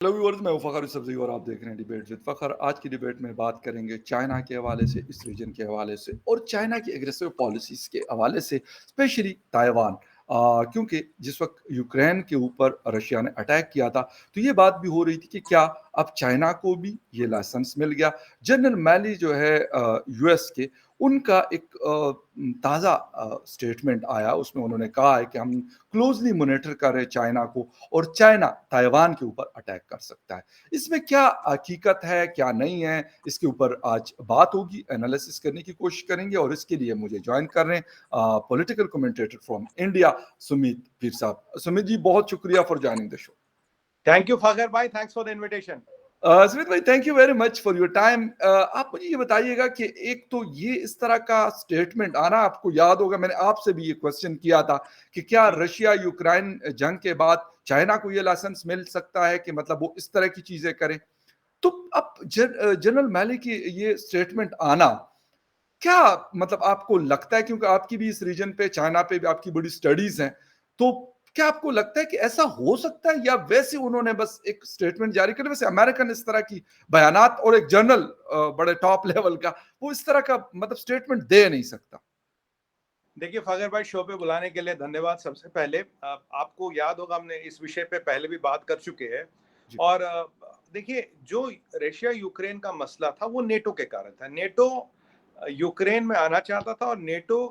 Hello viewers, मैं हूं फ़खर सब्ज़ी और आप देख रहे हैं डिबेट विद फ़खर। आज की डिबेट में बात करेंगे चाइना के हवाले से, इस रीजन के हवाले से और चाइना की एग्रेसिव पॉलिसीज़ के हवाले से, स्पेशली ताइवान। क्योंकि जिस वक़्त यूक्रेन के ऊपर रशिया ने अटैक किया था, तो ये बात भी हो रही थी कि क्या अब चाइना को भी ये लाइसेंस मिल गया? जनरल मैली जो है यूएस के, उनका एक ताज़ा स्टेटमेंट आया, उसमें उन्होंने कहा है कि हम क्लोज़ली मॉनिटर कर रहे हैं चाइना को और चाइना ताइवान के ऊपर अटैक कर सकता है। इसमें क्या हकीकत है, क्या नहीं है, इसके ऊपर आज बात होगी, एनालिसिस करने की कोशिश करेंगे और इसके लिए मुझे जॉइन कर रहे हैं political commentator from India Sumit Peer Sahab. Sumit ji, बहुत शुक्रिया for joining the show. Thank you Fakhar भाई, thanks for the invitation. Sumit भाई, thank you very much for your time. आप मुझे ये बताइएगा कि एक तो ये इस तरह का स्टेटमेंट आना, आपको याद होगा मैंने आपसे भी ये क्वेश्चन किया था कि क्या रशिया यूक्रेन जंग के बाद चाइना को ये लाइसेंस मिल सकता है कि मतलब वो इस तरह की चीजें करें। तो अब जनरल मैली की ये स्टेटमेंट आना, क्या मतलब आपको लगता है, क्योंकि आपकी भी इस रीजन पे, चाइना पे भी आपकी बड़ी स्टडीज हैं, तो क्या आपको लगता है कि ऐसा हो सकता है या वैसे उन्होंने बस एक स्टेटमेंट जारी कर, वैसे अमेरिकन इस तरह की बयानात और एक जनरल बड़े टॉप लेवल का वो इस तरह का मतलब स्टेटमेंट दे नहीं सकता। देखिए फागर भाई, शो पे बुलाने के लिए धन्यवाद। सबसे पहले आपको याद होगा हमने इस विषय पे पहले भी बात कर चुके हैं। जी और देखिए, जो रशिया यूक्रेन का मसला था वो नेटो के कारण था। नेटो यूक्रेन में आना चाहता था और नेटो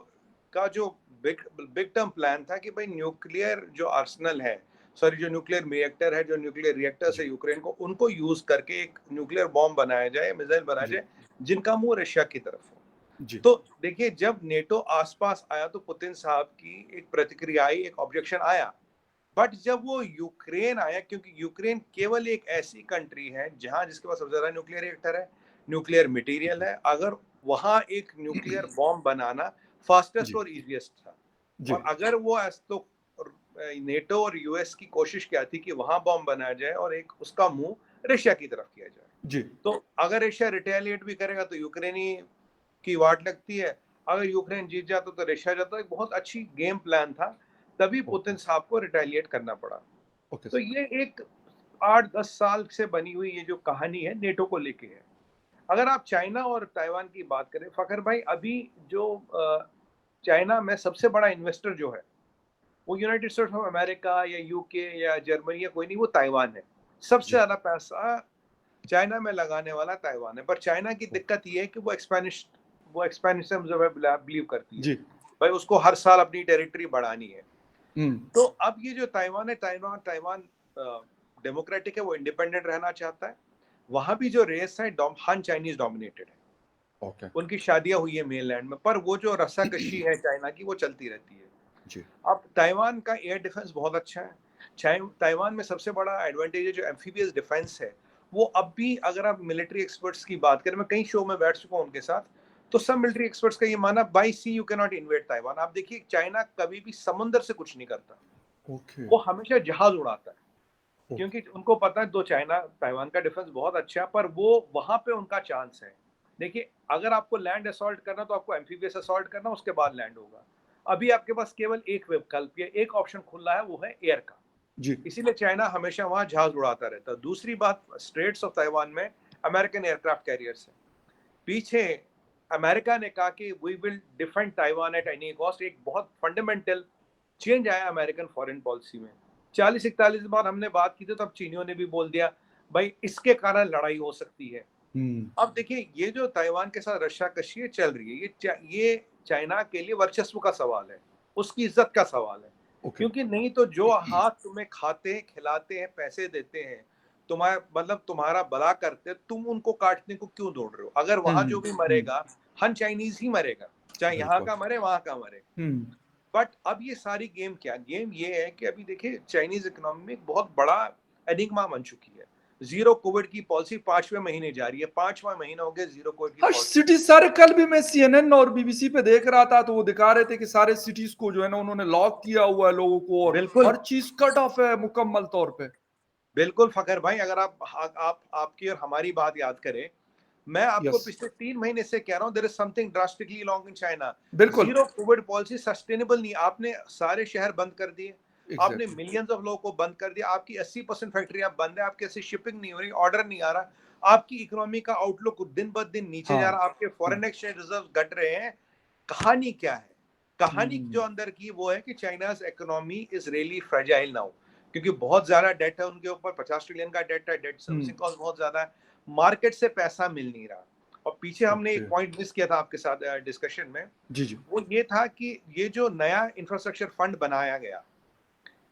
का जो बिग बिग टर्म प्लान था कि भाई न्यूक्लियर जो आर्सनल है, सॉरी जो न्यूक्लियर रिएक्टर है, जो न्यूक्लियर रिएक्टर्स है जी यूक्रेन को, उनको यूज करके एक न्यूक्लियर बॉम्ब बनाया जाए, मिसाइल बनाया जी जाए जिनका मुंह रशिया की तरफ हो। जी तो देखिए, जब नेटो आसपास आया तो पुतिन साहब की एक प्रतिक्रिया आई, एक ऑब्जेक्शन आया। बट जब वो यूक्रेन आया, क्योंकि यूक्रेन केवल एक ऐसी कंट्री है जहां जिसके पास सबसे ज्यादा न्यूक्लियर रिएक्टर है, न्यूक्लियर मटेरियल है, अगर वहां एक न्यूक्लियर बॉम्ब बनाना फास्टेस्ट जी और इजीएस्ट था। जी और अगर वो तो नेटो और यूएस की कोशिश क्या थी कि वहां बॉम्ब बनाया जाए और एक उसका मुंह रशिया की तरफ किया जाए। जी तो अगर रशिया रिटेलिएट भी करेगा तो यूक्रेनी की वाट लगती है, अगर यूक्रेन जीत जाता तो रशिया जाता। एक बहुत अच्छी गेम प्लान था, तभी ओके पुतिन साहब को रिटेलिएट करना पड़ा। ओके तो ये एक 8-10 साल से बनी हुई ये जो कहानी है नेटो को लेके है। अगर आप चाइना और ताइवान की बात करें फखर भाई, अभी जो चाइना में सबसे बड़ा इन्वेस्टर जो है वो यूनाइटेड स्टेट्स ऑफ अमेरिका या यूके या जर्मनी या कोई नहीं, वो ताइवान है। सबसे जी ज्यादा पैसा चाइना में लगाने वाला ताइवान है। पर चाइना की ओके दिक्कत ये है कि वो एक्सपेनिशम जो है बिलीव करती है, जी भाई उसको हर साल अपनी टेरिटरी बढ़ानी है। हम्म तो अब ये जो ताइवान है, ताइवान ताइवान डेमोक्रेटिक है, वो इंडिपेंडेंट रहना चाहता है। वहां भी जो रेस है हान चाइनीज डोमिनेटेड है। ओके उनकी शादियां हुई है मेनलैंड में, पर वो जो रस्साकशी है चाइना की वो चलती रहती है। जी अब ताइवान का एयर डिफेंस बहुत अच्छा है। ताइवान में सबसे बड़ा एडवांटेज है जो एम्फीबियस डिफेंस है। वो अब भी, अगर आप मिलिट्री एक्सपर्ट्स की बात करें, मैं कई शो में बैठ चुका हूं उनके साथ, तो सब मिलिट्री एक्सपर्ट्स का ये माना, by sea you can not invade Taiwan. आप देखिए, चाइना कभी भी समुद्र से कुछ नहीं करता, ओके वो हमेशा जहाज उड़ाता है। ओके क्योंकि उनको पता है दो चाइना ताइवान का डिफेंस बहुत अच्छा है, पर वो वहां पे उनका चांस है। देखिए, अगर आपको लैंड असॉल्ट करना तो आपको एम्फीबियस असॉल्ट करना, उसके बाद लैंड होगा। अभी आपके पास केवल एक विकल्प या एक ऑप्शन खुला है, वो है एयर का। जी इसीलिए चाइना हमेशा वहां जहाज उड़ाता रहता है। दूसरी बात, स्ट्रेट्स ऑफ ताइवान में अमेरिकन एयरक्राफ्ट कैरियर्स है। पीछे अमेरिका ने कहा कि we will defend Taiwan at any cost. एक बहुत फंडामेंटल चेंज आया अमेरिकन फॉरेन पॉलिसी में। 40-41 बार हमने बात की थी, तब चीनियों ने भी बोल दिया भाई इसके कारण लड़ाई हो सकती है। हम्म अब देखिए, ये जो ताइवान के साथ रशिया कशी चल रही है, ये चाइना के लिए वर्चस्व का सवाल है, उसकी इज्जत का सवाल है। ओके क्योंकि नहीं तो जो हाथ तुम्हें खाते हैं, खिलाते हैं, पैसे देते हैं, तुम्हारा मतलब तुम्हारा भला करते, तुम उनको काटने को क्यों दौड़ रहे हो? अगर वहां जो भी हम्म मरेगा, हन चाइनीज ही मरेगा, चाहे यहाँ बिल्कुल का मरे वहां का मरे। हम्म बट अब ये सारी गेम क्या, गेम ये है कि अभी देखिए चाइनीज इकोनॉमी में एक बहुत बड़ा एनिग्मा बन चुकी है। जीरो कोविड की पॉलिसी 5वें महीने जारी है, 5वां महीना हो गया जीरो कोविड की हाँ, पॉलिसी। सिटी सारे, कल भी मैं सीएनएन और बीबीसी पे देख रहा था, तो वो दिखा रहे थे कि सारे सिटीज को जो है ना उन्होंने लॉक किया हुआ है लोगों को, और बिल्कुल हर चीज कट ऑफ है मुकम्मल तौर पे। बिल्कुल फकर भाई, अगर आप आपकी और हमारी बात याद करें, मैं आपको यस पिछले 3 महीने से कह रहा हूं, there is something drastically long in China. बिल्कुल जीरो कोविड पॉलिसी सस्टेनेबल नहीं। आपने सारे शहर बंद कर दिए, आपने एग्ज़ैक्टली। मिलियंस ऑफ लोगों को बंद कर दिया, आपकी 80% फैक्ट्रियां बंद है, आपके ऐसे शिपिंग नहीं हो रही, ऑर्डर नहीं आ रहा, आपकी इकोनॉमी का आउटलुक दिन ब दिन नीचे जा हाँ, रहा, आपके हाँ। फॉरेन एक्सचेंज रिजर्व घट रहे हैं। कहानी क्या है? कहानी जो हुँ, अंदर की वो है कि China's economy is really fragile now, क्योंकि बहुत ज्यादा डेट है उनके ऊपर, 50 ट्रिलियन का डेट है, डेट हुँ, सर्विसिंग कॉस्ट बहुत ज्यादा है, मार्केट से पैसा मिल नहीं रहा। और पीछे हमने ओके। एक पॉइंट मिस किया था आपके साथ डिस्कशन में, जी, जी। वो ये था कि ये जो नया इंफ्रास्ट्रक्चर फंड बनाया गया,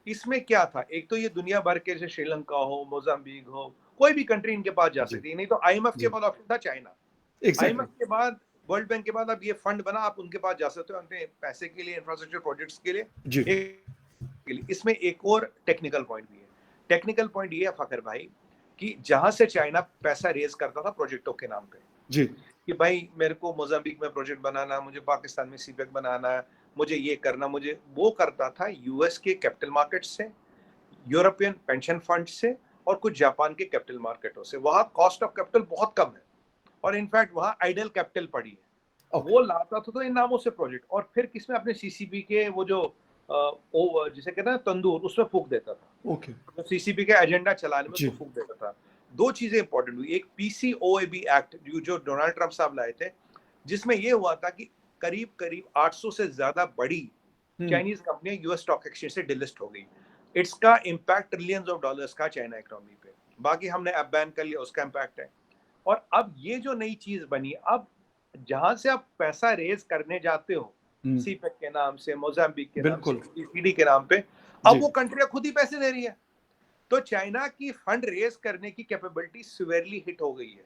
इसमें क्या था? एक तो ये दुनिया भर के, जैसे श्रीलंका हो, मोजाम्बिक हो, कोई भी कंट्री इनके पास जा जी, सकती है, नहीं तो आईएमएफ के जी। बाद ऑप्शन था चाइना। एग्ज़ैक्टली। आईएमएफ के बाद, वर्ल्ड बैंक के बाद अब ये फंड बना, आप उनके पास जा सकते हो अपने पैसे के लिए, इंफ्रास्ट्रक्चर प्रोजेक्ट्स के लिए। जी, एक इसमें एक और टेक्निकल पॉइंट भी है। टेक्निकल पॉइंट ये है फखर भाई, कि जहां से चाइना पैसा रेज करता था प्रोजेक्टों के नाम पे, जी, कि भाई मेरे को मोजाम्बिक में प्रोजेक्ट बनाना, मुझे पाकिस्तान में सीपेक बनाना है, मुझे ये करना, मुझे वो करता था यूएस के कैपिटल मार्केट से, यूरोपियन पेंशन फंड से, और कुछ जापान के कैपिटल मार्केटों से। वहां कॉस्ट ऑफ कैपिटल बहुत कम है, और इनफैक्ट वहां आइडल कैपिटल पड़ी है। ओके, वो लाता था तो इन नामों से प्रोजेक्ट, और फिर किसमें, अपने सीसीपी के वो जो जिसे कहते हैं तंदूर, उसमें फूक देता था, ओके। तो सीसीपी का एजेंडा चलाने में उसको जी, फूक देता था। दो चीजें इंपॉर्टेंट हुई, एक पीसीओएबी एक्ट जो डोनाल्ड ट्रंप साहब लाए थे, जिसमें यह हुआ था कि करीब करीब 800 से ज्यादा बड़ी हुँ, चाइनीज कंपनियां यूएस स्टॉक एक्सचेंज से डिलिस्ट हो गई। इसका इम्पैक्ट ट्रिलियंस ऑफ डॉलर्स का चाइना इकोनॉमी पे। बाकी हमने ऐप बैन कर लिया, उसका इम्पैक्ट है। और अब ये जो नई चीज बनी, अब जहां से आप पैसा रेज करने जाते हो, हुँ, सीपेक के नाम से, मोजाम्बिक के नाम से, बिल्कुल। सीडी के नाम पे, अब जी, वो कंट्रियां खुद ही पैसे दे रही है। तो चाइना की फंड रेज करने की कैपेबिलिटी सिवियरली हिट हो गई है। मैं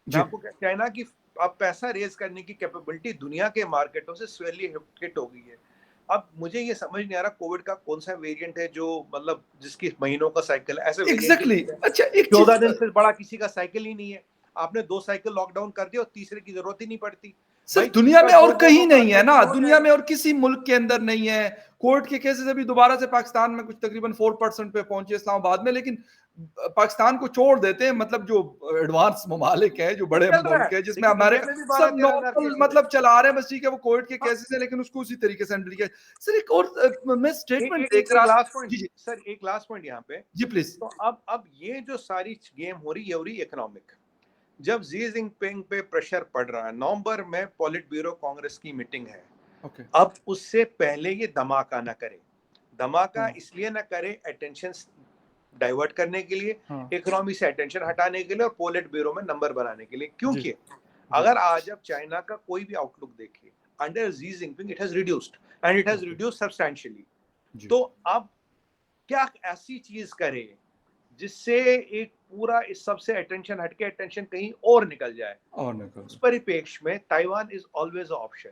जी, आपको चाइना की अब पैसा रेज करने की कैपेबिलिटी दुनिया के मार्केटों से सिवियरली हिट हो गई है। अब मुझे ये समझ नहीं आ रहा कोविड का कौन सा वेरिएंट है जो, मतलब जिसकी महीनों का साइकिल है, ऐसे वेरिएंट ही एग्ज़ैक्टली। नहीं है। अच्छा एक चीज़ 14 दिन से बड़ा किसी का साइकिल ही नहीं है। आपने 2 साइकिल लॉकडाउन कर दिया और तीसरे की जरूरत ही नहीं पड़ती। भाई सिर्फ दुनिया तीसरा में और 2 कहीं महीनों का नहीं है अंदर ना, शुरू हो दुनिया जाएगा। में और किसी मुल्क के अंदर नहीं है। कोर्ट के केसेस अभी दोबारा से पाकिस्तान में कुछ तकरीबन 4% पे पहुंचे इस्लामाबाद में, लेकिन पाकिस्तान को छोड़ देते हैं, मतलब जो एडवांस ममालिक हैं, जो ये बड़े चल रहा है। मुल्क है जिसमें देखिए दुनिया अमेरिका, में भी सब 12-13 हजार नॉर्मल केसेस है। मतलब चला रहे हैं, बस ठीक है वो कोविड के हाँ, केसेस है, लेकिन उसको उसी तरीके से हैंडल किया। सर एक और मैं स्टेटमेंट देख एक रहा लास्ट पॉइंट जी, जी, सर, एक लास्ट पॉइंट यहाँ पे। जी प्लीज़। तो अब ये जो सारी गेम हो रही है, हो रही इकोनॉमिक। जब जी जिनपिंग पे प्रेशर पड़ रहा है, नवंबर में पॉलिट ब्यूरो कांग्रेस की मीटिंग है, ओके, अब उससे पहले ये धमाका ना करे। धमाका हाँ, इसलिए ना करे, अटेंशन डाइवर्ट करने के लिए, हाँ, इकोनॉमी से अटेंशन हटाने के लिए, और पोलिट ब्यूरो में नंबर बनाने के लिए। जी, क्योंकि जी, अगर आज आप चाइना का कोई भी आउटलुक देखिए, under Xi Jinping it has reduced, and it has okay, reduced substantially. जी, तो अब क्या ऐसी चीज करे जिससे एक पूरा इस सब से अटेंशन हटके अटेंशन कहीं और निकल जाए? और निकल उस गए। परिप्रेक्ष्य में ताइवान इज ऑलवेज ऑप्शन,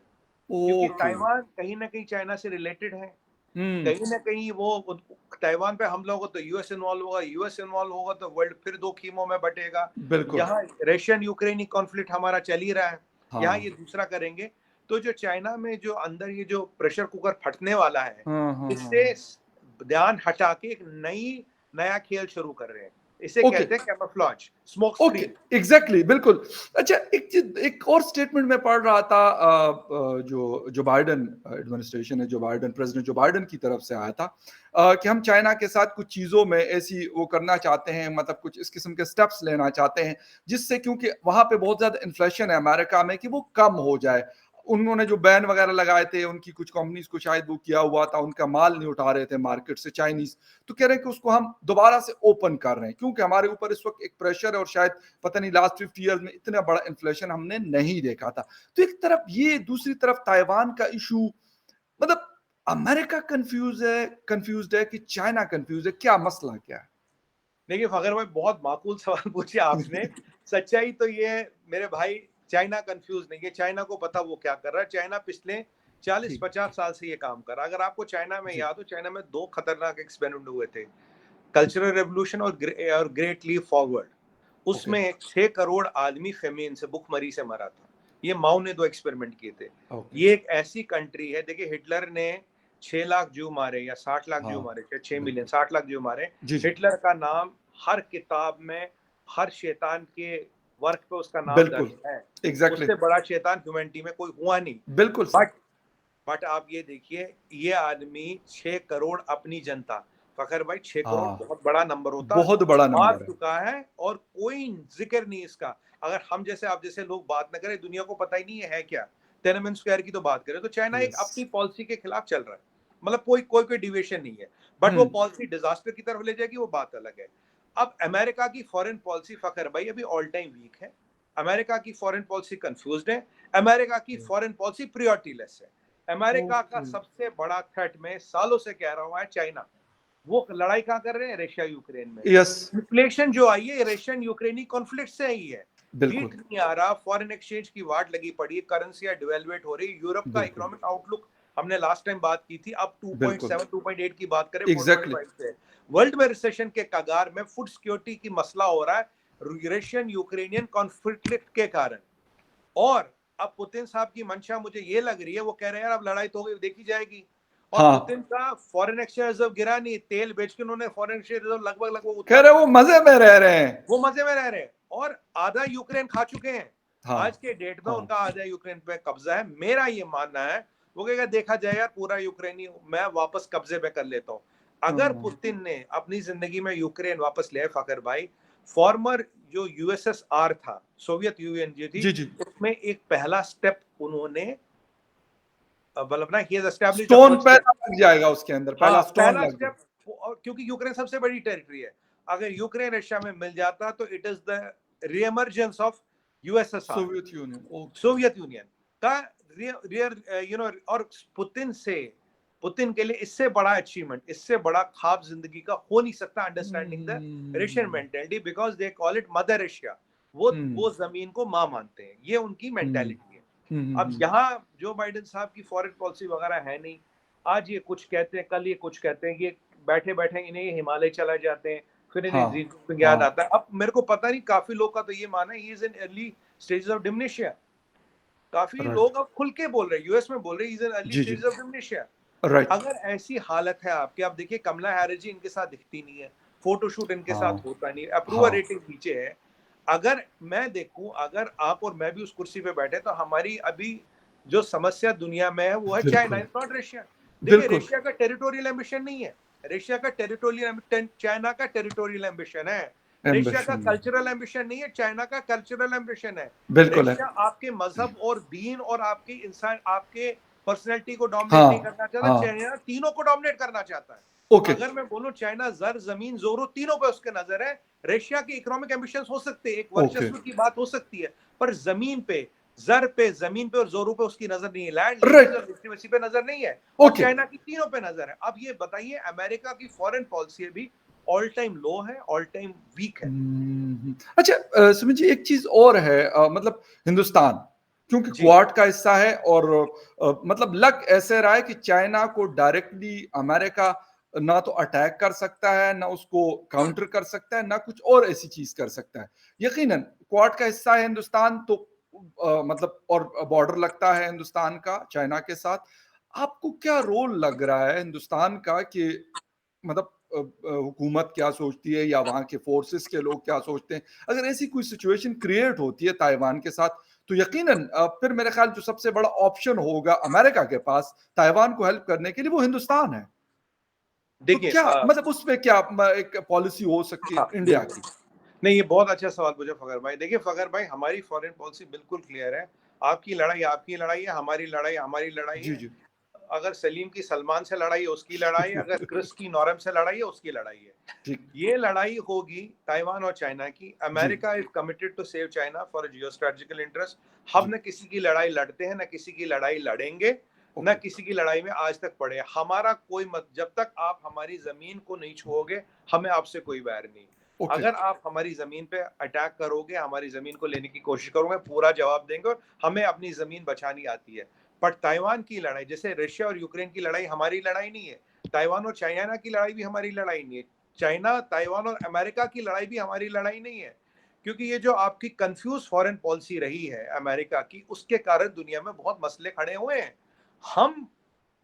क्योंकि ओके, ताइवान कहीं ना कहीं चाइना से रिलेटेड है, हुँ, कहीं ना कहीं वो ताइवान पे हमला होगा तो यूएस इन्वॉल्व होगा, यूएस इन्वॉल्व होगा तो वर्ल्ड फिर दो खीमों में बटेगा। बिल्कुल, यहाँ रशियन यूक्रेनी कॉन्फ्लिक्ट हमारा चल ही रहा है, यहाँ ये हाँ, दूसरा करेंगे। तो जो चाइना में जो अंदर ये जो प्रेशर कुकर फटने वाला है, हाँ, हाँ, हाँ, इससे हाँ। ध्यान हटा के एक नया खेल शुरू कर रहे हैं। इसे ओके, कहते हैं camouflage, smoke okay, screen. Exactly बिल्कुल। अच्छा एक चीज़, एक और स्टेटमेंट मैं पढ़ रहा था जो बाइडेन एडमिनिस्ट्रेशन है, Joe Biden president Joe Biden की तरफ से आया था, कि हम चाइना के साथ कुछ चीज़ों में ऐसी वो करना चाहते हैं, मतलब कुछ इस किस्म के स्टेप्स लेना चाहते हैं, जिससे क्योंकि वहाँ पे बहुत ज़्यादा इन्फ्लेशन है अमेरिका में, कि वो कम हो जाए। उन्होंने जो बैन वगैरह लगाए थे, उनकी कुछ कंपनीज़ को शायद वो किया हुआ था, उनका माल नहीं उठा रहे थे मार्केट से चाइनीज़। तो कह रहे हैं कि उसको हम दोबारा से ओपन कर रहे हैं, क्योंकि हमारे ऊपर इस वक्त एक प्रेशर है, और शायद पता नहीं लास्ट 50 ईयर्स में इतना बड़ा इन्फ्लेशन हमने नहीं देखा था। तो एक तरफ ये, दूसरी तरफ ताइवान का इशू, मतलब अमेरिका कंफ्यूज्ड है कि चाइना कंफ्यूज है, क्या मसला क्या है? देखिए फखर भाई, बहुत माकूल सवाल पूछे आपने। सच्चाई तो ये है मेरे भाई, चाइना कंफ्यूज नहीं है, चाइना को पता वो क्या कर रहा है। चाइना पिछले ठीक, 40-50 साल से ये काम कर रहा है। अगर आपको चाइना में जी, याद हो, चाइना में 2 खतरनाक एक्सपेरिमेंट हुए थे, कल्चरल रेवोल्यूशन और ग्रेट लीप फॉरवर्ड। ओके, उसमें 6 करोड़ आदमी फेमेन से, भुखमरी से मरा था। ये माओ ने 2 एक्सपेरिमेंट किए थे। ओके, ये एक ऐसी कंट्री है, देखिए हिटलर ने 6 लाख ज्यू मारे या 60 लाख ज्यू हाँ, मारे, 6 मिलियन, बिल्कुल, 60 लाख ज्यू मारे। जी, जी, हिटलर का नाम हर किताब में, हर शैतान के वर्क पे उसका नाम दर्ज बिल्कुल, है। एग्जैक्टली, उससे बड़ा शैतान ह्यूमैनिटी में कोई हुआ नहीं। बिल्कुल सर, बट बट आप ये देखिए, ये आदमी 6 करोड़ अपनी जनता, फ़खर भाई 6 करोड़ हाँ, बहुत बड़ा नंबर होता, बहुत बड़ा मार नंबर है। चुका है और कोई ज़िक्र नहीं इसका। अगर हम जैसे आप जैसे लोग बात ना करें, दुनिया को पता ही नहीं है क्या? तिएननमेन स्क्वायर की तो बात करें, तो चाइना एक यस। अपनी पॉलिसी के खिलाफ चल रहा है। मतलब कोई डिविएशन नहीं है। बट वो हुँ, पॉलिसी डिज़ास्टर की तरफ ले जाएगी, वो बात अलग है। अब अमेरिका की फॉरेन पॉलिसी फ़खर भाई अभी ऑल टाइम वीक है। अमेरिका की फॉरेन पॉलिसी कन्फ्यूज़्ड है। अमेरिका की फॉरेन पॉलिसी प्रायोरिटी-लेस है। अमेरिका का ओके। सबसे बड़ा थ्रेट मैं सालों से कह रहा हूँ है चाइना। वो लड़ाई कहाँ कर रहे हैं? रशिया यूक्रेन में। यस, इन्फ्लेशन जो आई है रशियन यूक्रेनी कॉन्फ्लिक्ट से आई है। व्हीट बिल्कुल, नहीं आ रहा, फॉरेन एक्सचेंज की वाट लगी पड़ी है, करेंसियां डिवेल्युएट हो रही, यूरोप का बिल्कुल, इकोनॉमिक आउटलुक हमने लास्ट टाइम बात की थी, अब बिल्कुल। 2.7 2.8 की बात करें एग्ज़ैक्टली। 425 से। वर्ल्ड में रिसेशन के कगार में फूड सिक्योरिटी की मसला हो रहा है रशियन यूक्रेनियन कॉन्फ्लिक्ट के कारण। और अब पुतिन साहब की मंशा मुझे ये लग रही है, वो कह रहे हैं यार अब लड़ाई तो होगी, देखी जाएगी। और हाँ, पुतिन का फॉरेन एक्सचेंज रिजर्व गिरा नहीं, तेल बेच के उन्होंने फॉरेन एक्सचेंज रिजर्व लगभग लगभग कह उतना रहे हैं वो मज़े में रह रहे हैं। वो मजे में रह रहे हैं और आधा यूक्रेन खा चुके हैं। आज हाँ, के डेट में हाँ, उनका आधा यूक्रेन पे कब्जा है। मेरा ये मानना है, वो कहेगा देखा जाए यार पूरा यूक्रेनी मैं वापस कब्जे में कर लेता हूँ। अगर हाँ। पुतिन ने अपनी जिंदगी में यूक्रेन वापस लिया है फकर भाई, फॉर्मर जो यूएसएसआर था, सोवियत यूनियन जो थी, जी, जी। उसमें एक पहला स्टेप उन्होंने मतलब ना he has established the stone first step. पहला लग जाएगा उसके अंदर, पहला हाँ, स्टोन पहला लग स्टेप, क्योंकि यूक्रेन सबसे बड़ी टेरिटरी है। अगर यूक्रेन रशिया में मिल जाता तो it is the reemergence of USSR, Soviet Union, okay. Soviet Union का रियर और पुतिन के लिए इससे बड़ा अचीवमेंट, इससे बड़ा ख्वाब जिंदगी का हो नहीं सकता, understanding the Russian hmm, mentality because they call it mother Russia. वो हुँ, जमीन को मां मानते हैं, ये उनकी हुँ, मेंटेलिटी है। हुँ, हुँ, अब हुँ। यहाँ जो बाइडेन साहब की फॉरेन पॉलिसी वगैरह है नहीं, आज ये कुछ कहते हैं, कल ये कुछ कहते हैं, ये बैठे बैठे इन्हें ये हिमालय चला जाते हैं, फिर इन्हें हाँ, जी जिनपिंग याद हाँ, आता है। अब मेरे को पता नहीं, काफी लोग का तो ये माना है he is in early stages of dementia. काफी राइट। लोग अब खुल के बोल रहे हैं, यूएस में बोल रहे हैं इज इन अर्ली जी, जी, स्टेजेस ऑफ डिमनिशिया। राइट। अगर ऐसी हालत है आपकी, आप देखिए कमला हैरिस जी इनके साथ दिखती नहीं है, फोटोशूट इनके साथ हाँ, होता नहीं है, अप्रूवल हाँ, रेटिंग नीचे है। अगर मैं देखूं, अगर आप और मैं भी उस कुर्सी पे बैठे, तो हमारी अभी जो समस्या दुनिया में है वो है चाइना, बिल्कुल, इट्स नॉट रशिया। देखिए बिल्कुल, रशिया का टेरिटोरियल एम्बिशन नहीं है, रशिया का टेरिटोरियल, चाइना का टेरिटोरियल एम्बिशन है। रशिया का एम्बिशन है। कल्चरल एम्बिशन नहीं है, चाइना का कल्चरल एम्बिशन है। बिल्कुल है। रशिया आपके मजहब और दीन और आपके इंसान, आपके पर्सनैलिटी को डोमिनेट नहीं हाँ, करना चाहता, हाँ, चाइना तीनों को डोमिनेट करना चाहता है। ओके। अगर मैं बोलूं चाइना जर जमीन जोरों तीनों पे उसके नजर है। रशिया की इकोनॉमिक एम्बिशंस हो सकते हैं, एक ओके, वर्चस्व की बात हो सकती है, पर जमीन पे, जर पे, जमीन पे और जोरों पे उसकी नजर नहीं है, लैंड लीजेस राइट, और लिटरेसी पे नजर नहीं है। और ओके। चाइना की तीनों पे नजर है। अब ये बताइए, अमेरिका की फॉरेन पॉलिसी भी ऑल टाइम लो है, ऑल टाइम वीक है। अच्छा, सुमित जी एक चीज़ और है, मतलब हिंदुस्तान, क्योंकि जी क्वाड का हिस्सा है और मतलब लग ऐसे रहा है कि चाइना को डायरेक्टली अमेरिका ना तो अटैक कर सकता है, ना उसको काउंटर कर सकता है, ना कुछ और ऐसी चीज़ कर सकता है। यकीनन क्वाड का हिस्सा है हिंदुस्तान, तो मतलब और बॉर्डर लगता है हिंदुस्तान का चाइना के साथ। आपको क्या रोल लग रहा है हिंदुस्तान का कि मतलब हुकूमत क्या सोचती है या वहाँ के फोर्सेस के लोग क्या सोचते हैं? अगर ऐसी कोई सिचुएशन क्रिएट होती है ताइवान के साथ, तो यकीनन फिर मेरे ख्याल जो सबसे बड़ा ऑप्शन होगा अमेरिका के पास ताइवान को हेल्प करने के लिए वो हिंदुस्तान है। तो देखिए क्या मतलब उसमें क्या एक पॉलिसी हो सकती है हाँ इंडिया बिल्कुल। की? नहीं, ये बहुत अच्छा सवाल पूछा फ़खर भाई। देखिए फ़खर भाई, हमारी फ़ॉरेन पॉलिसी बिल्कुल क्लियर है। आपकी लड़ाई है, हमारी लड़ाई जी, है। जी। अगर सलीम की सलमान से लड़ाई है, उसकी लड़ाई है। अगर क्रिस की नॉरम से लड़ाई है, उसकी लड़ाई है। ठीक। ये लड़ाई होगी ताइवान और चाइना की। जी, America is committed to save China for geo strategical interest. हम जी। ना किसी की लड़ाई लड़ते हैं, ना किसी की लड़ाई लड़ेंगे, ना ओके, किसी की लड़ाई में आज तक पड़े हैं। हमारा कोई मत, जब तक आप हमारी ज़मीन को नहीं छुओगे, हमें आपसे कोई वैर नहीं। ओके। अगर आप हमारी ज़मीन पे अटैक करोगे, हमारी ज़मीन को लेने की कोशिश करोगे, पूरा जवाब देंगे और हमें अपनी ज़मीन बचानी आती है। बट ताइवान की लड़ाई, जैसे रशिया और यूक्रेन की लड़ाई हमारी लड़ाई नहीं है, ताइवान और चाइना की लड़ाई भी हमारी लड़ाई नहीं है। चाइना, ताइवान और अमेरिका की लड़ाई भी हमारी लड़ाई नहीं है। क्योंकि ये जो आपकी कंफ्यूज फॉरेन पॉलिसी रही है अमेरिका की, उसके कारण दुनिया में बहुत मसले खड़े हुए हैं। हम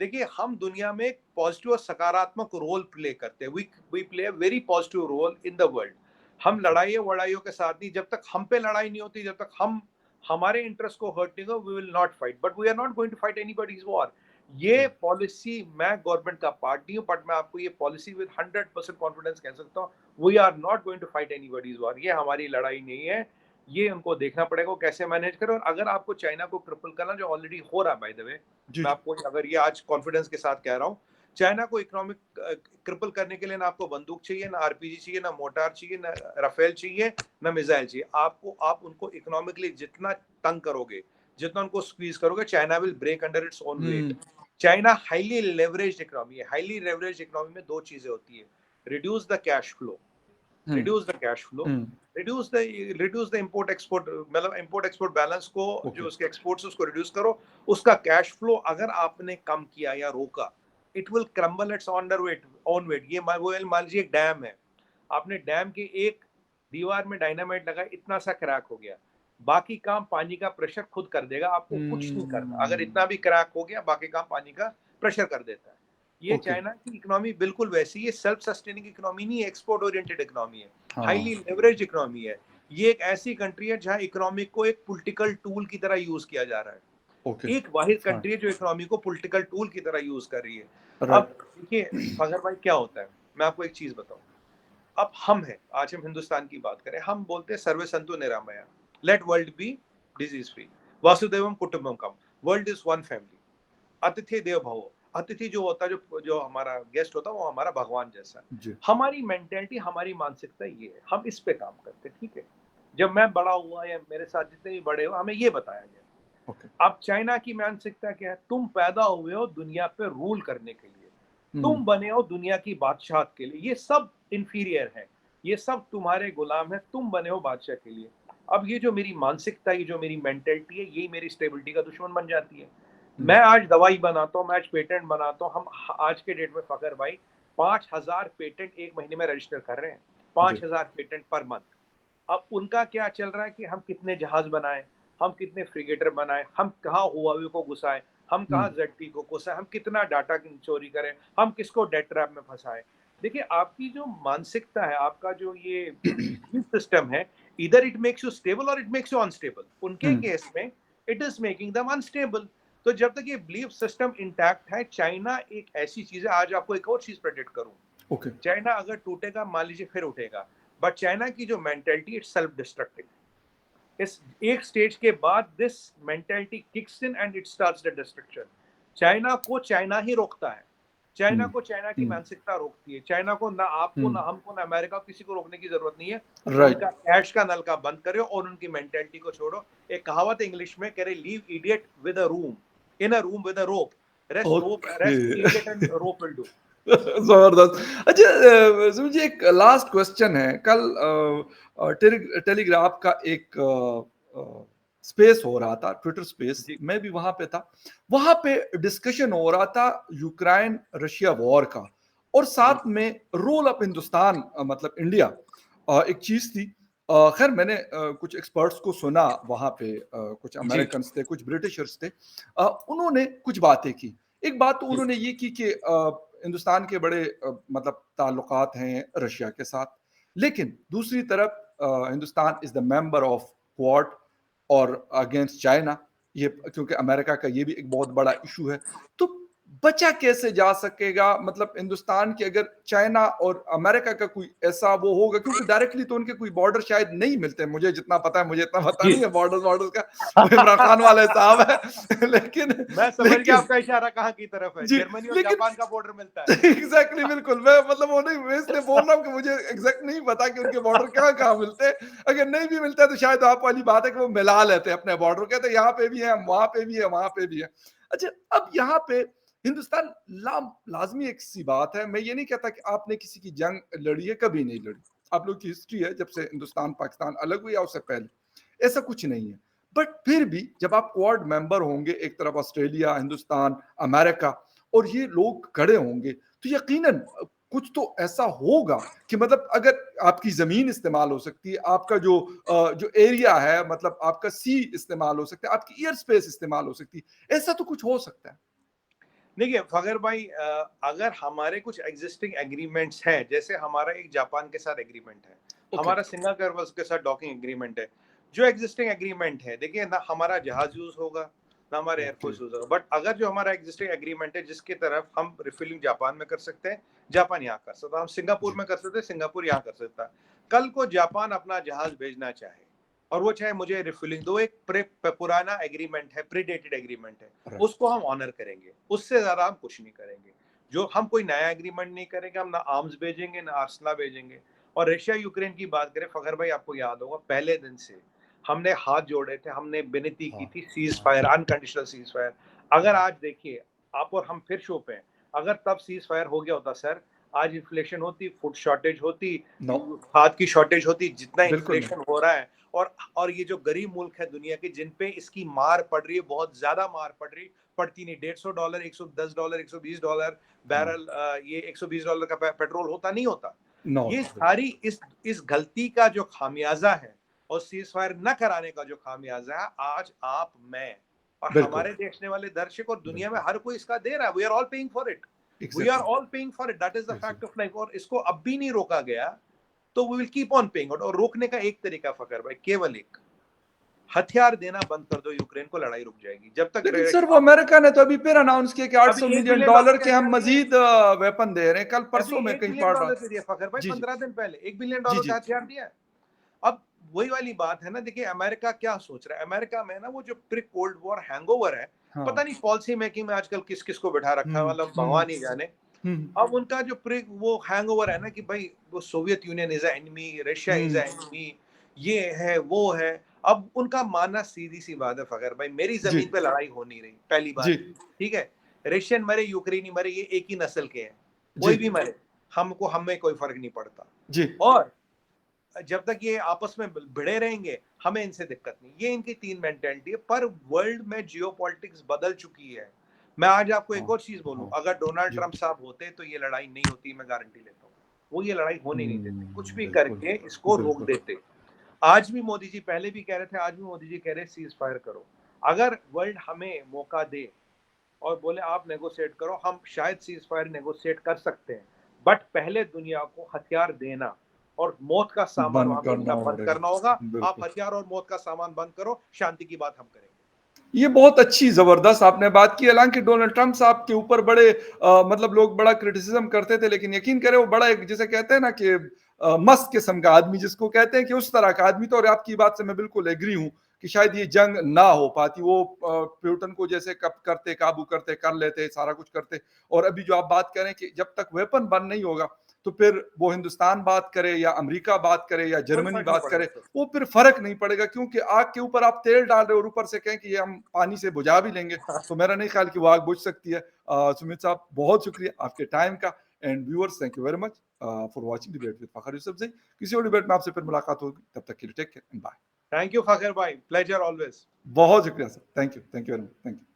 देखिए, हम दुनिया में एक पॉजिटिव और सकारात्मक रोल प्ले करते हैं। We play a very positive role in the world. हम लड़ाइयों वड़ाइयों के साथ नहीं, जब तक हम पे लड़ाई नहीं होती, जब तक हम हमारे इंटरेस्ट को हर्ट नहीं हो, we will not fight, but we are not going to fight anybody's war. ये पॉलिसी, मैं गवर्नमेंट का पार्टी हूँ, बट मैं आपको ये पॉलिसी विद 100% कॉन्फिडेंस कह सकता हूँ, we are not going to fight anybody's war. ये हमारी लड़ाई नहीं है, ये उनको देखना पड़ेगा वो कैसे मैनेज करें। और अगर आपको चाइना को क्रिपल करना, जो ऑलरेडी हो रहा है बाय द वे, जी, मैं जी। आपको अगर ये आज कॉन्फिडेंस के साथ कह रहा हूँ, चाइना को इकोनॉमिक क्रिपल करने के लिए ना आपको बंदूक चाहिए, ना आरपीजी चाहिए, ना मोटार चाहिए, ना राफेल चाहिए, ना मिसाइल चाहिए। आपको, आप उनको इकोनॉमिकली जितना तंग करोगे, जितना उनको स्क्वीज करोगे, China will break under its own weight. Hmm, China highly leveraged economy है। हाईली लेवरेज्ड इकोनॉमी में दो चीजें होती है, reduce the cash flow, hmm, reduce the cash flow, hmm, reduce the import export, मतलब इंपोर्ट एक्सपोर्ट बैलेंस को, जो okay. उसके एक्सपोर्ट्स उसको रिड्यूस करो। उसका कैश फ्लो अगर आपने कम किया या रोका, it will crumble its under weight, on weight. ये मान लीजिए एक डैम है, आपने डैम के एक दीवार में डायनामाइट लगाया, इतना सा क्रैक हो गया, बाकी काम पानी का प्रेशर खुद कर देगा, आपको कुछ नहीं करना। अगर इतना हुँ, भी क्रैक हो गया, बाकी काम पानी का प्रेशर कर देता है। ये ओके, चाइना की इकोनॉमी बिल्कुल वैसी है, सेल्फ सस्टेनिंग इकोनॉमी नहीं है, एक्सपोर्ट ओरिएंटेड इकोनॉमी है, हाँ, हाईली लेवरेज इकोनॉमी है। ये एक ऐसी कंट्री है जहां इकोनॉमी को एक पॉलिटिकल टूल की तरह यूज किया जा रहा है। ओके, एक वाहिद फाइन, कंट्री है जो इकोनॉमी को पॉलिटिकल टूल की तरह यूज कर रही है। अब राइट, देखिए फगर भाई, क्या होता है, मैं आपको एक चीज बताऊं। अब हम हैं, आज हम हिंदुस्तान की बात करें, हम बोलते हैं सर्वे संतु निरामया, let world be disease free, वासुदेवम कुटुंबकम, वर्ल्ड इज वन फैमिली, अतिथि देव भव। अतिथि जो होता है, जो जो हमारा गेस्ट होता है, वो हमारा भगवान जैसा है। जी, हमारी मेंटेलिटी, हमारी मानसिकता ये है, हम इस पे काम करते हैं, ठीक है। जब मैं बड़ा हुआ या मेरे साथ जितने भी बड़े हो, हमें ये बताया गया। ओके, अब चाइना की मानसिकता क्या है, तुम पैदा हुए हो दुनिया पे रूल करने के लिए, हुँ, तुम बने हो दुनिया की बादशाह के लिए, ये सब इंफीरियर है, ये सब तुम्हारे गुलाम है, तुम बने हो बादशाह के लिए। अब ये जो मेरी मानसिकता, ये जो मेरी मेंटेलिटी है, यही मेरी स्टेबिलिटी का दुश्मन बन जाती है। हुँ, मैं आज दवाई बनाता हूँ, मैं आज पेटेंट बनाता हूँ, हम आज के डेट में फकर भाई 5,000 पेटेंट एक महीने में रजिस्टर कर रहे हैं, जी, 5,000 पेटेंट पर मंथ। अब उनका क्या चल रहा है कि हम कितने जहाज बनाए, हम कितने फ्रिगेटर बनाए, हम कहाँ हुआवी को घुसाए, हम हुँ, कहाँ जेडटी को घुसाए, हम कितना डाटा चोरी करें, हम किसको डेट ट्रैप में फंसाए। देखिए आपकी जो मानसिकता है, आपका जो ये सिस्टम है, इधर इट मेक्स यू स्टेबल और इट मेक्स यू अनस्टेबल। उनके हुँ, केस में it is making them unstable. तो जब तक ये बिलीफ सिस्टम इंटैक्ट है, चाइना एक ऐसी चीज है, आज आपको एक और चीज प्रेडिक्ट करूं, ओके, चाइना अगर टूटेगा, मान लीजिए फिर उठेगा, बट चाइना की जो मेंटेलिटी, इट्स सेल्फ डिस्ट्रक्टिंग। इस एक स्टेज के बाद this mentality kicks in and it starts the destruction. China को चाइना ही रोकता है, चाइना हुँ, को चाइना की हुँ, मानसिकता रोकती है। चाइना को, ना आपको, हुँ, ना हमको, ना अमेरिका को, किसी को रोकने की जरूरत नहीं है। राइट, उनका कैश का नलका बंद करो और उनकी मेंटेलिटी को छोड़ो। एक कहावत है इंग्लिश में, कह रहे leave idiot with a room, in a room with a rope, okay. Rest idiot and rope will do. ज़बरदस्त। अच्छा मुझे एक लास्ट क्वेश्चन है। कल टेलीग्राफ का एक स्पेस हो रहा था, ट्विटर स्पेस, जी मैं भी वहाँ पे था। वहाँ पे डिस्कशन हो रहा था यूक्रेन रशिया वॉर का और जी साथ में रोल ऑफ हिंदुस्तान मतलब इंडिया एक चीज़ थी। खैर मैंने कुछ एक्सपर्ट्स को सुना वहाँ पे कुछ जी अमेरिकन्स थे, कुछ ब्रिटिशर्स थे। उन्होंने कुछ बातें की। एक बात तो जी उन्होंने ये की कि हिंदुस्तान के बड़े मतलब ताल्लुकात हैं रशिया के साथ, लेकिन दूसरी तरफ Hindustan is the member of quad और अगेंस्ट चाइना, ये क्योंकि अमेरिका का ये भी एक बहुत बड़ा इशू है। तो बचा कैसे जा सकेगा मतलब हिंदुस्तान की अगर चाइना और अमेरिका का कोई ऐसा वो होगा क्योंकि डायरेक्टली तो उनके कोई बॉर्डर शायद नहीं मिलते, मुझे जितना पता है, मुझे इतना पता जी नहीं है बॉर्डर का, वो इमरान खान वाले साहब है लेकिन मैं समझ गया लेकिन आपका इशारा कहाँ की तरफ है, जी, जर्मनी और लेकिन जापान का बॉर्डर मिलता है। एग्जैक्टली बिल्कुल मैं मतलब वो नहीं, मैं इसलिए बोल रहा हूँ कि मुझे एग्जैक्ट नहीं पता कि उनके बॉर्डर कहाँ कहाँ मिलते हैं। अगर नहीं भी मिलता है तो शायद आप वाली बात है कि वो मिला लेते हैं अपने बॉर्डर, कहते हैं यहाँ पे भी है, वहां पे भी है, वहां पे भी है। अच्छा, अब यहाँ पे हिंदुस्तान लाजमी एक सी बात है, मैं ये नहीं कहता कि आपने किसी की जंग लड़ी है, कभी नहीं लड़ी। आप लोग की हिस्ट्री है जब से हिंदुस्तान पाकिस्तान अलग हुई या उससे पहले, ऐसा कुछ नहीं है। बट फिर भी जब आप क्वाड मेंबर होंगे, एक तरफ ऑस्ट्रेलिया, हिंदुस्तान, अमेरिका, और ये लोग खड़े होंगे, तो यकीनन कुछ तो ऐसा होगा कि मतलब अगर आपकी ज़मीन इस्तेमाल हो सकती है, आपका जो एरिया है मतलब आपका सी इस्तेमाल हो सकता है, आपकी एयर स्पेस इस्तेमाल हो सकती है, ऐसा तो कुछ हो सकता है। देखिए फगर भाई, अगर हमारे कुछ एग्जिस्टिंग एग्रीमेंट्स हैं, जैसे हमारा एक जापान के साथ एग्रीमेंट है, ओके, हमारा सिंगापुर के साथ डॉकिंग एग्रीमेंट है, जो एग्जिस्टिंग एग्रीमेंट है, देखिए ना हमारा जहाज यूज होगा, ना हमारे एयरफोर्स यूज होगा। बट अगर जो हमारा एग्जिस्टिंग एग्रीमेंट है जिसकी तरफ हम रिफिलिंग जापान में कर सकते हैं, जापान यहाँ कर सकता है, हम सिंगापुर में कर सकते हैं, सिंगापुर यहाँ कर सकता है। कल को जापान अपना जहाज भेजना चाहे और वो चाहे मुझे रिफिलिंग दो, एक पुराना एग्रीमेंट है, प्रीडेटेड एग्रीमेंट है, उसको हम ऑनर करेंगे, उससे ज्यादा हम कुछ नहीं करेंगे। जो हम कोई नया एग्रीमेंट नहीं करेंगे, हम ना आर्म्स भेजेंगे ना आर्सला भेजेंगे। और रशिया यूक्रेन की बात करें फखर भाई, आपको याद होगा पहले दिन से हमने हाथ जोड़े थे, हमने विनती की थी cease fire, unconditional cease fire. अगर आज देखिए आप और हम फिर शो पे हैं, अगर तब सीज फायर हो गया होता सर, आज इन्फ्लेशन होती, फूड शॉर्टेज होती, खाद की शॉर्टेज होती, जितना इन्फ्लेशन हो रहा है। और ये जो गरीब मुल्क है दुनिया के जिन पे इसकी मार पड़ रही है, बहुत ज्यादा मार पड़ रही, पड़ती नहीं। $150, $110, $120 बैरल, ये $120 का पेट्रोल होता नहीं होता। ये सारी इस गलती का जो खामियाजा है और सीज फायर न कराने का जो खामियाजा है, आज आप, मैं और हमारे देखने वाले दर्शक और दुनिया में हर कोई इसका दे रहा है। We are all paying for it, we are all paying for it, that is the fact of life. और इसको अब भी नहीं रोका गया तो we will keep on paying. और रोकने का एक तरीका फकर भाई, केवल एक, हथियार देना बंद कर दो यूक्रेन को, लड़ाई रुक जाएगी। जब तक लेकिन सर वो अमेरिका ने तो अभी फिर अनाउंस किया कि $800 मिलियन के हम मजीद वेपन दे रहे हैं। कल परसों में कहीं पढ़ रहा $1 दिया फखर भाई, 15 दिन पहले $1 बिलियन का हथियार दिया। अब वही वाली बात है ना, देखिए अमेरिका क्या सोच रहा है। अमेरिका में ना वो जो प्री कोल्ड वॉर हैंगओवर है, पता नहीं पॉलिसी मेकिंग में आजकल किस किस को बैठा रखा है, मतलब भगवान ही जाने। अब उनका जो वो हैंगओवर है ना कि भाई वो Soviet union is enemy, Russia is enemy, ये है वो है। अब उनका मानना सीधी सी बात है फखर भाई, मेरी जमीन पे लड़ाई हो नहीं रही, पहली बात, ठीक है। रशियन मरे, यूक्रेनी मरे, ये एक ही नस्ल के हैं, कोई भी मरे, हमको हमें कोई फर्क नहीं पड़ता। और जब तक ये आपस में भिड़े रहेंगे हमें इनसे दिक्कत नहीं। ये इनकी तीन मेंटालिटी है। पर वर्ल्ड में जियोपॉलिटिक्स बदल चुकी है। मैं आज आपको एक और चीज बोलूं, अगर डोनाल्ड ट्रंप साहब होते तो ये लड़ाई नहीं होती, मैं गारंटी लेता हूँ। वो ये लड़ाई होने नहीं देते, कुछ भी करके इसको रोक देते। आज भी मोदी जी पहले भी कह रहे थे, आज भी मोदी जी कह रहे सीज फायर करो। अगर वर्ल्ड हमें मौका दे और बोले आप नेगोशिएट करो, हम शायद सीज फायर नेगोशिएट कर सकते हैं। बट पहले दुनिया को हथियार देना और मौत का सामान बंद करना होगा। आप हथियार और मौत का सामान बंद करो, शांति की बात हम करेंगे। ये बहुत अच्छी जबरदस्त आपने बात की। हालांकि डोनाल्ड ट्रंप साहब के ऊपर बड़े मतलब लोग बड़ा क्रिटिसिज्म करते थे, लेकिन यकीन करें वो बड़ा एक, जैसे कहते हैं ना कि मस्त किस्म का आदमी जिसको कहते हैं कि उस तरह का आदमी। तो और आपकी बात से मैं बिल्कुल एग्री हूं कि शायद ये जंग ना हो पाती। वो प्यूटन को जैसे कब करते, काबू करते, कर लेते, सारा कुछ करते। और अभी जो आप बात करें कि जब तक वेपन बंद नहीं होगा तो फिर वो हिंदुस्तान बात करे या अमेरिका बात करे या जर्मनी बात करे, वो फिर फर्क नहीं पड़ेगा। क्योंकि आग के ऊपर आप तेल डाल रहे हो और ऊपर से कहें कि ये हम पानी से बुझा भी लेंगे, तो मेरा नहीं ख्याल कि वो आग बुझ सकती है। सुमित साहब बहुत शुक्रिया आपके टाइम का। And viewers, thank you very much for watching debate with Fakhar Yousafzai. किसी और डिबेट में आपसे फिर मुलाकात होगी, तब तक के लिए take care and bye. Thank you Fakhar भाई, प्लेजर ऑलवेज। बहुत शुक्रिया sir, thank you very much, thank you.